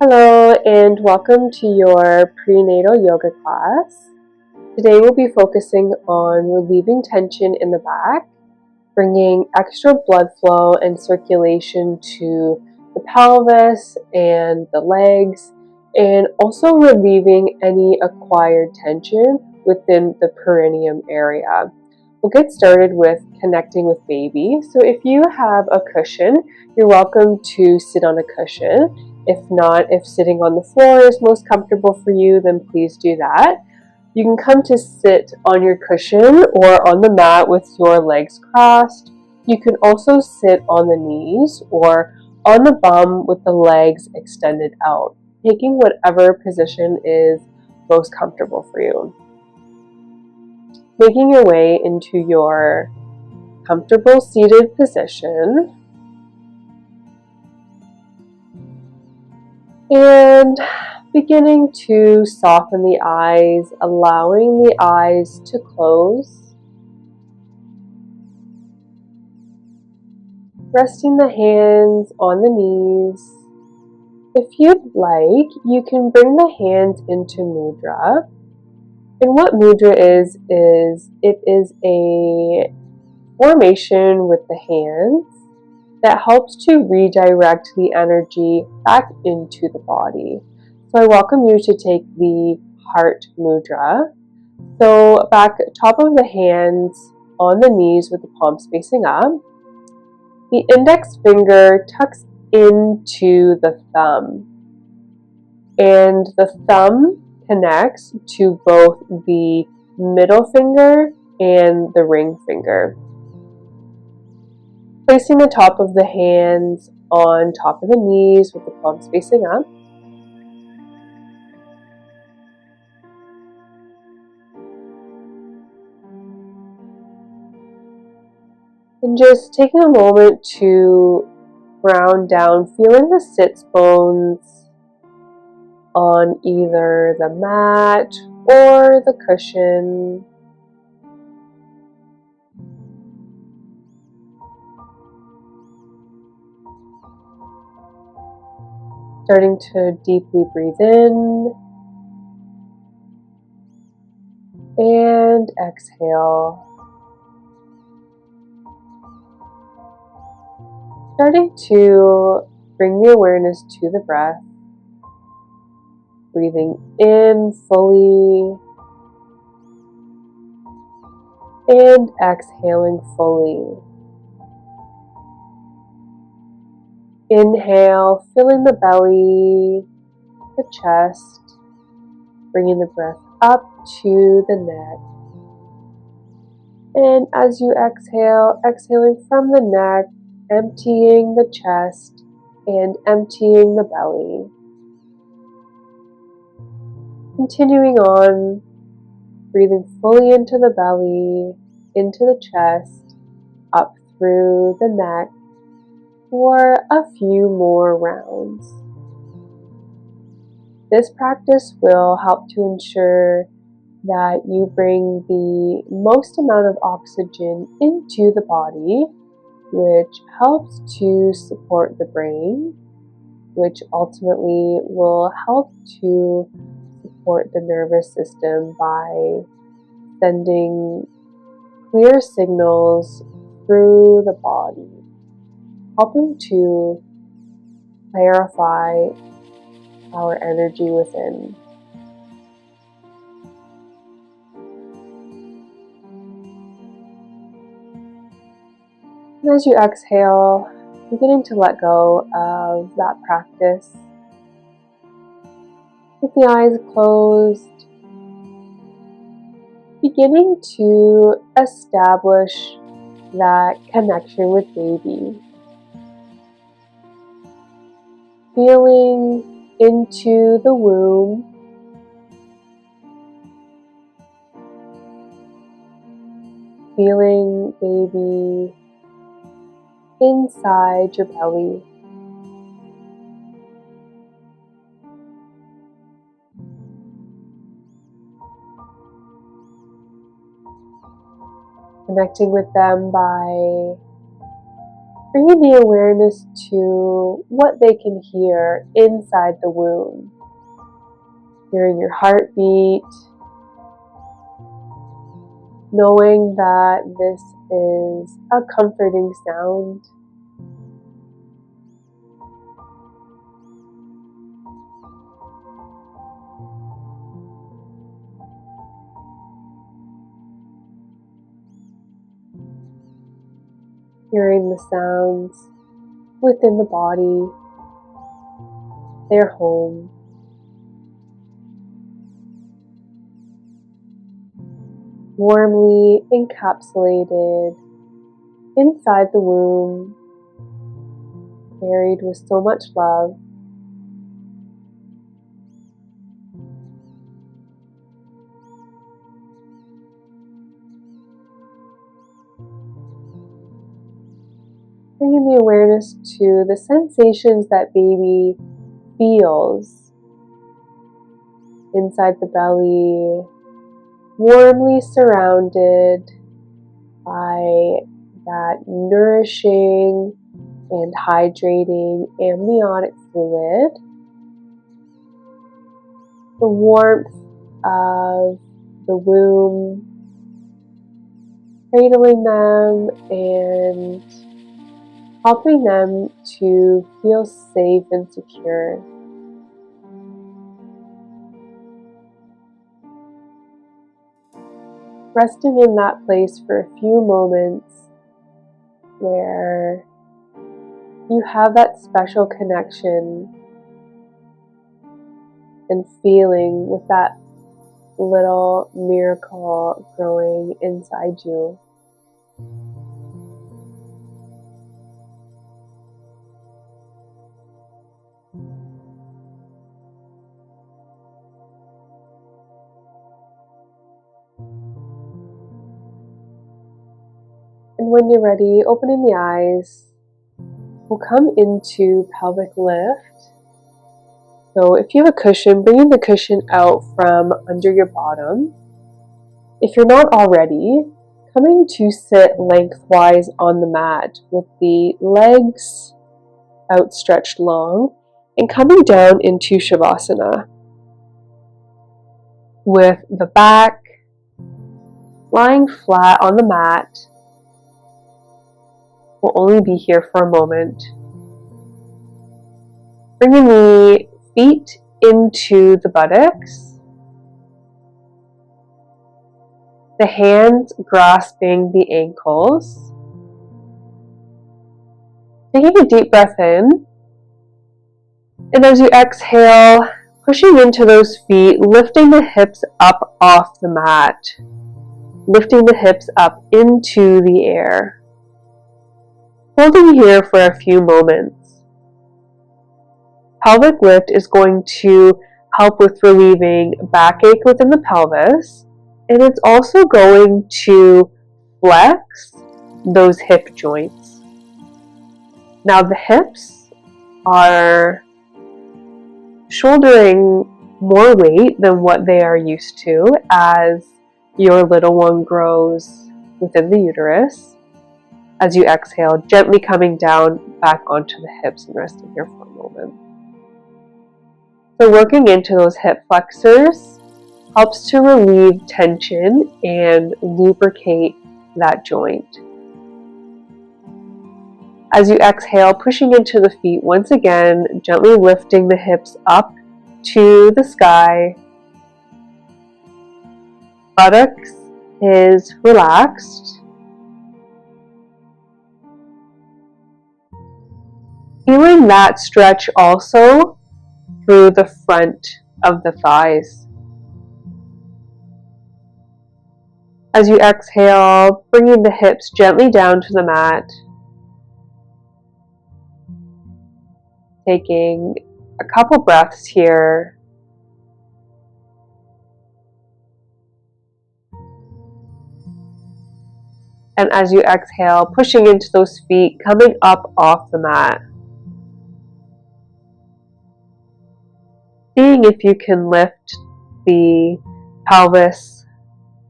Hello and welcome to your prenatal yoga class. Today we'll be focusing on relieving tension in the back, bringing extra blood flow and circulation to the pelvis and the legs, and also relieving any acquired tension within the perineum area. We'll get started with connecting with baby. So if you have a cushion, you're welcome to sit on a cushion. If not, if sitting on the floor is most comfortable for you, then please do that. You can come to sit on your cushion or on the mat with your legs crossed. You can also sit on the knees or on the bum with the legs extended out, taking whatever position is most comfortable for you. Making your way into your comfortable seated position. And beginning to soften the eyes, allowing the eyes to close. Resting the hands on the knees. If you'd like, you can bring the hands into mudra. And what mudra is it is a formation with the hands that helps to redirect the energy back into the body. So I welcome you to take the heart mudra. So back top of the hands on the knees with the palms facing up. The index finger tucks into the thumb. And the thumb connects to both the middle finger and the ring finger. Placing the top of the hands on top of the knees with the palms facing up. And just taking a moment to ground down, feeling the sits bones on either the mat or the cushion. Starting to deeply breathe in and exhale. Starting to bring the awareness to the breath. Breathing in fully and exhaling fully. Inhale, filling the belly, the chest, bringing the breath up to the neck. And as you exhale, exhaling from the neck, emptying the chest and emptying the belly. Continuing on, breathing fully into the belly, into the chest, up through the neck for a few more rounds. This practice will help to ensure that you bring the most amount of oxygen into the body, which helps to support the brain, which ultimately will help to support the nervous system by sending clear signals through the body, helping to clarify our energy within. And as you exhale, beginning to let go of that practice. With the eyes closed, beginning to establish that connection with baby. Feeling into the womb. Feeling baby inside your belly. Connecting with them by Bringing the awareness to what they can hear inside the womb. Hearing your heartbeat, knowing that this is a comforting sound. Hearing the sounds within the body, their home. Warmly encapsulated inside the womb, buried with so much love. Bringing the awareness to the sensations that baby feels inside the belly, warmly surrounded by that nourishing and hydrating amniotic fluid. The warmth of the womb, cradling them and helping them to feel safe and secure. Resting in that place for a few moments where you have that special connection and feeling with that little miracle growing inside you. And when you're ready, opening the eyes, we'll come into pelvic lift. So if you have a cushion, bringing the cushion out from under your bottom. If you're not already, coming to sit lengthwise on the mat with the legs outstretched long and coming down into Shavasana with the back lying flat on the mat. We'll only be here for a moment. Bringing the feet into the buttocks. The hands grasping the ankles. Taking a deep breath in. And as you exhale, pushing into those feet, lifting the hips up off the mat. Lifting the hips up into the air. Holding here for a few moments. Pelvic lift is going to help with relieving backache within the pelvis, and it's also going to flex those hip joints. Now the hips are shouldering more weight than what they are used to as your little one grows within the uterus. As you exhale, gently coming down back onto the hips and resting here for a moment. So working into those hip flexors helps to relieve tension and lubricate that joint. As you exhale, pushing into the feet once again, gently lifting the hips up to the sky. Buttocks is relaxed. Feeling that stretch also through the front of the thighs. As you exhale, bringing the hips gently down to the mat. Taking a couple breaths here. And as you exhale, pushing into those feet, coming up off the mat. Seeing if you can lift the pelvis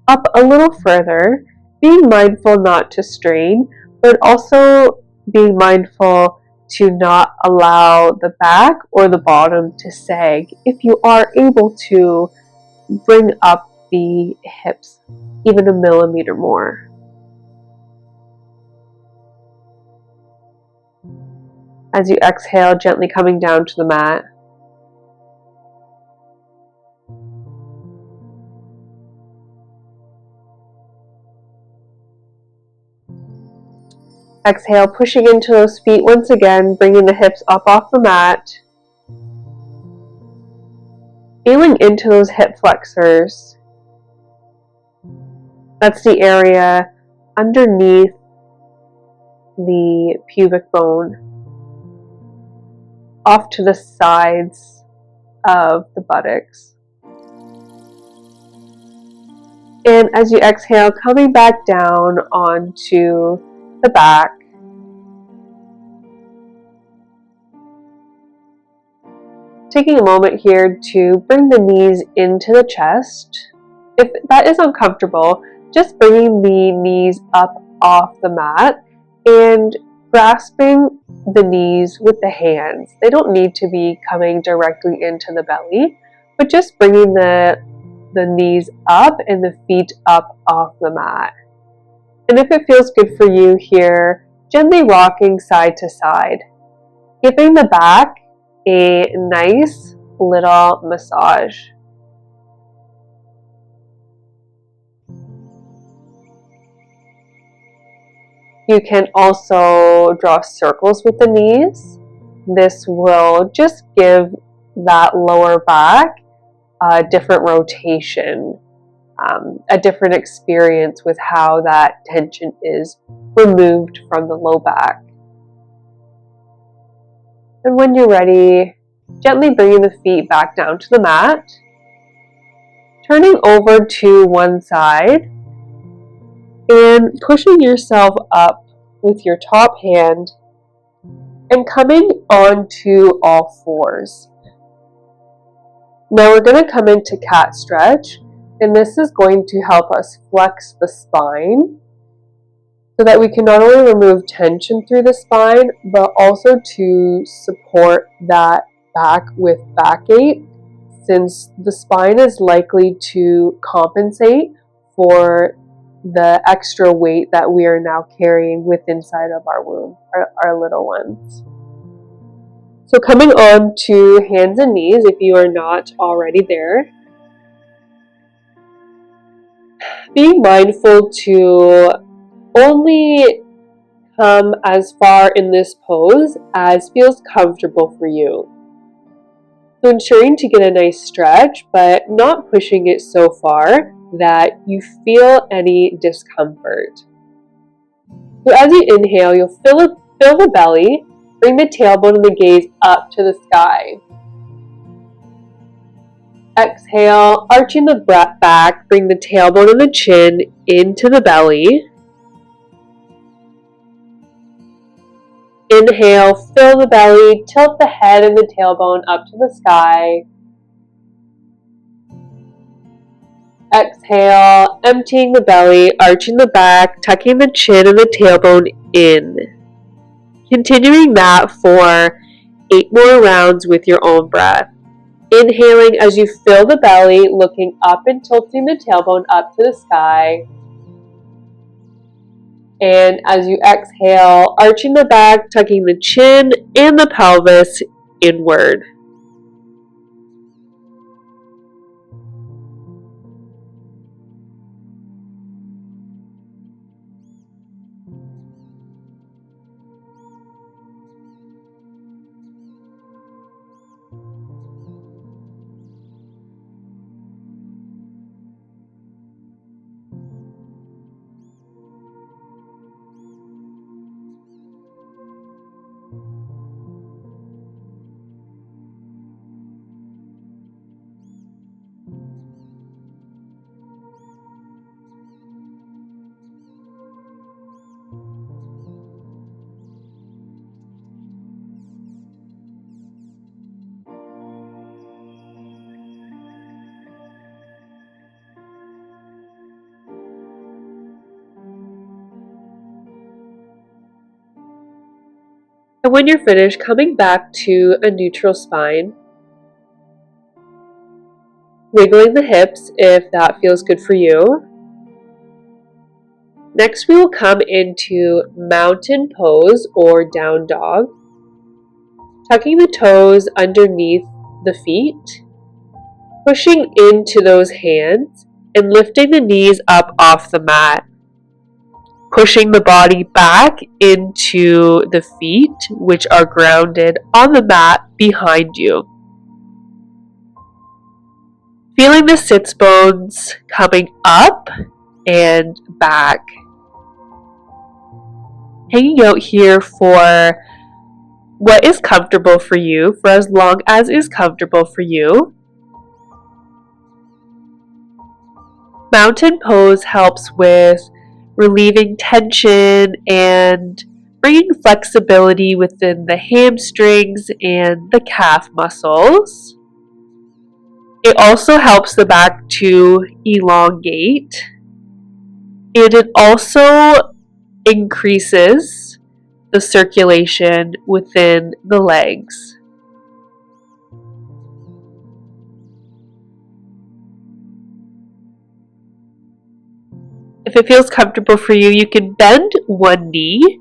up a little further, being mindful not to strain, but also being mindful to not allow the back or the bottom to sag. If you are able to, bring up the hips even a millimeter more. As you exhale, gently coming down to the mat. Exhale, pushing into those feet once again, bringing the hips up off the mat. Feeling into those hip flexors. That's the area underneath the pubic bone, off to the sides of the buttocks. And as you exhale, coming back down onto the back. Taking a moment here to bring the knees into the chest. If that is uncomfortable, just bringing the knees up off the mat and grasping the knees with the hands. They don't need to be coming directly into the belly, but just bringing the knees up and the feet up off the mat. And if it feels good for you here, gently rocking side to side, giving the back a nice little massage. You can also draw circles with the knees. This will just give that lower back a different rotation, a different experience with how that tension is removed from the low back. And when you're ready, gently bringing the feet back down to the mat, turning over to one side, and pushing yourself up with your top hand and coming onto all fours. Now we're going to come into cat stretch, and this is going to help us flex the spine so that we can not only remove tension through the spine, but also to support that back with backache, since the spine is likely to compensate for the extra weight that we are now carrying with inside of our womb, our little ones. So coming on to hands and knees if you are not already there. Being mindful to only come as far in this pose as feels comfortable for you. So ensuring to get a nice stretch, but not pushing it so far that you feel any discomfort. So as you inhale, you'll fill the belly, bring the tailbone and the gaze up to the sky. Exhale, arching the breath back, bring the tailbone and the chin into the belly. Inhale, fill the belly, tilt the head and the tailbone up to the sky. Exhale, emptying the belly, arching the back, tucking the chin and the tailbone in. Continuing that for 8 more rounds with your own breath. Inhaling as you fill the belly, looking up and tilting the tailbone up to the sky. And as you exhale, arching the back, tucking the chin and the pelvis inward. And when you're finished, coming back to a neutral spine, wiggling the hips if that feels good for you. Next, we will come into mountain pose or down dog, tucking the toes underneath the feet, pushing into those hands and lifting the knees up off the mat, pushing the body back into the feet, which are grounded on the mat behind you. Feeling the sits bones coming up and back. Hanging out here for what is comfortable for you, for as long as is comfortable for you. Mountain pose helps with relieving tension and bringing flexibility within the hamstrings and the calf muscles. It also helps the back to elongate, and it also increases the circulation within the legs. If it feels comfortable for you, you can bend one knee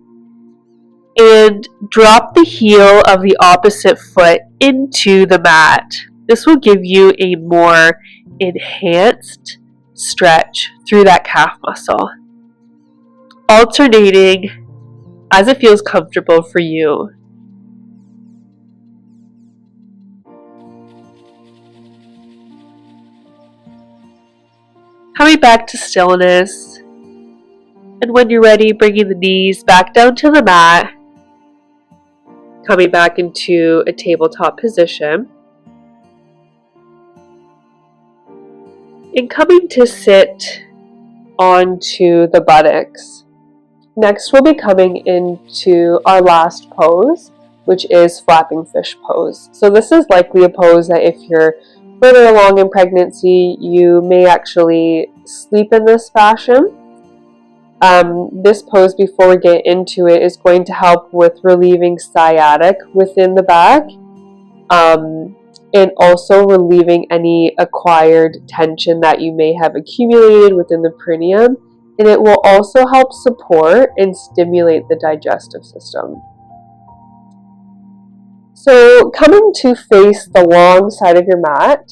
and drop the heel of the opposite foot into the mat. This will give you a more enhanced stretch through that calf muscle, alternating as it feels comfortable for you. Coming back to stillness, and when you're ready, bringing the knees back down to the mat, coming back into a tabletop position, and coming to sit onto the buttocks. Next, we'll be coming into our last pose, which is flapping fish pose. So this is likely a pose that if you're further along in pregnancy, you may actually sleep in this fashion. This pose, before we get into it, is going to help with relieving sciatic within the back, and also relieving any acquired tension that you may have accumulated within the perineum. And it will also help support and stimulate the digestive system. So coming to face the long side of your mat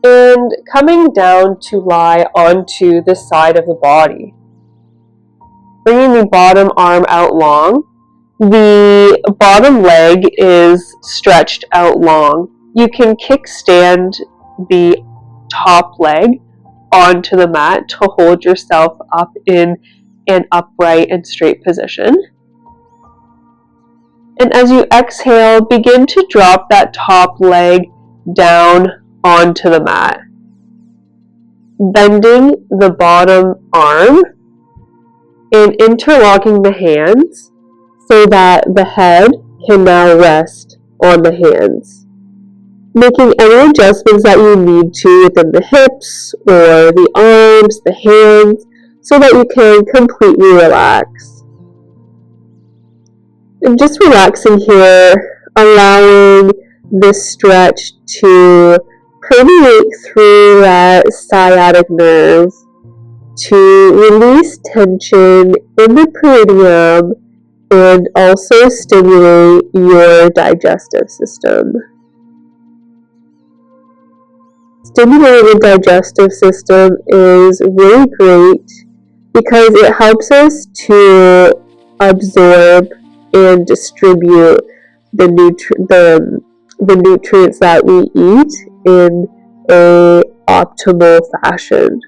and coming down to lie onto the side of the body. Bringing the bottom arm out long. The bottom leg is stretched out long. You can kickstand the top leg onto the mat to hold yourself up in an upright and straight position. And as you exhale, begin to drop that top leg down onto the mat, bending the bottom arm and interlocking the hands so that the head can now rest on the hands. Making any adjustments that you need to within the hips or the arms, the hands, so that you can completely relax. And just relaxing here, allowing this stretch to permeate through that sciatic nerve to release tension in the perineum and also stimulate your digestive system. Stimulating the digestive system is really great because it helps us to absorb and distribute the nutrients that we eat in a optimal fashion.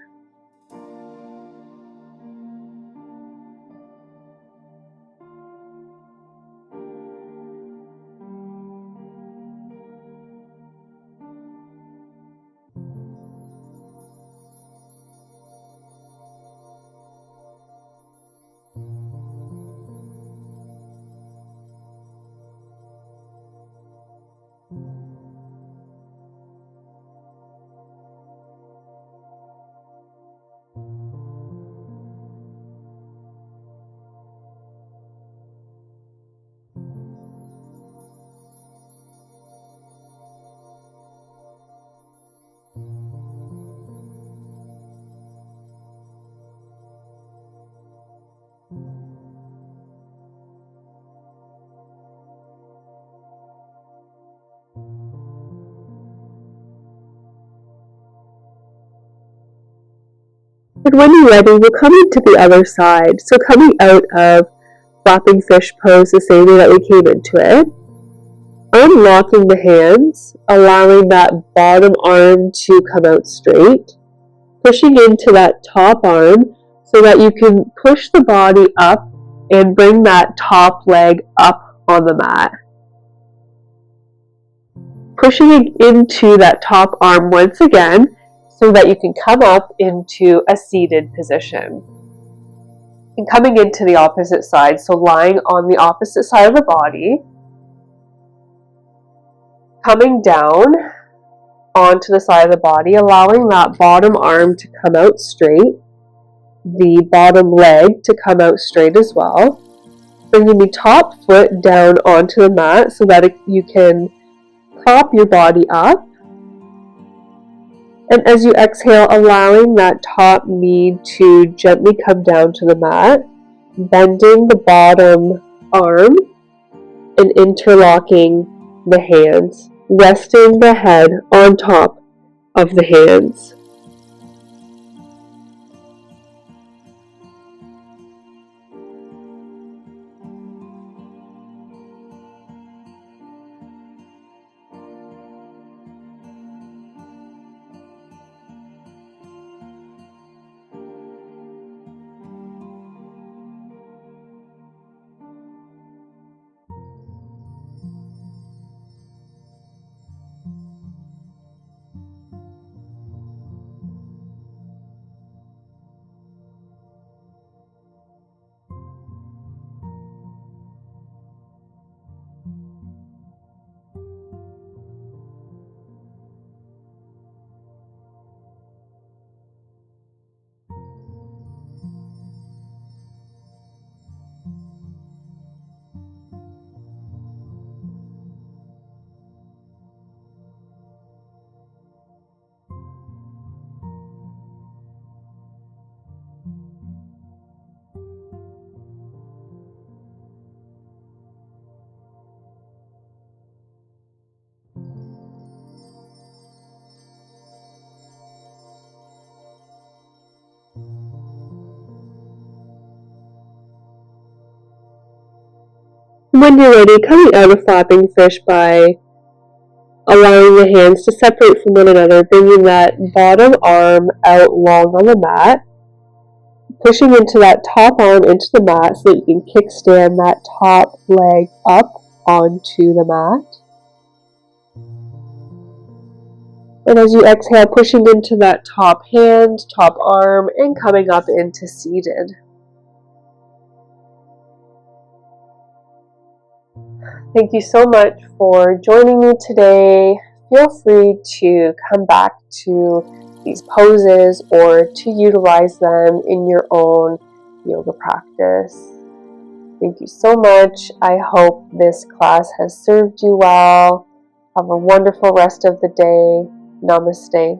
And when you're ready, we'll come into the other side. So coming out of flapping fish pose the same way that we came into it. Unlocking the hands, allowing that bottom arm to come out straight. Pushing into that top arm so that you can push the body up and bring that top leg up on the mat. Pushing into that top arm once again so that you can come up into a seated position. And coming into the opposite side, so lying on the opposite side of the body, coming down onto the side of the body, allowing that bottom arm to come out straight, the bottom leg to come out straight as well, bringing the top foot down onto the mat so that you can prop your body up. And as you exhale, allowing that top knee to gently come down to the mat, bending the bottom arm and interlocking the hands, resting the head on top of the hands. When you're ready, coming out of flapping fish by allowing the hands to separate from one another, bringing that bottom arm out long on the mat, pushing into that top arm into the mat so that you can kickstand that top leg up onto the mat. And as you exhale, pushing into that top hand, top arm, and coming up into seated. Thank you so much for joining me today. Feel free to come back to these poses or to utilize them in your own yoga practice. Thank you so much. I hope this class has served you well. Have a wonderful rest of the day. Namaste.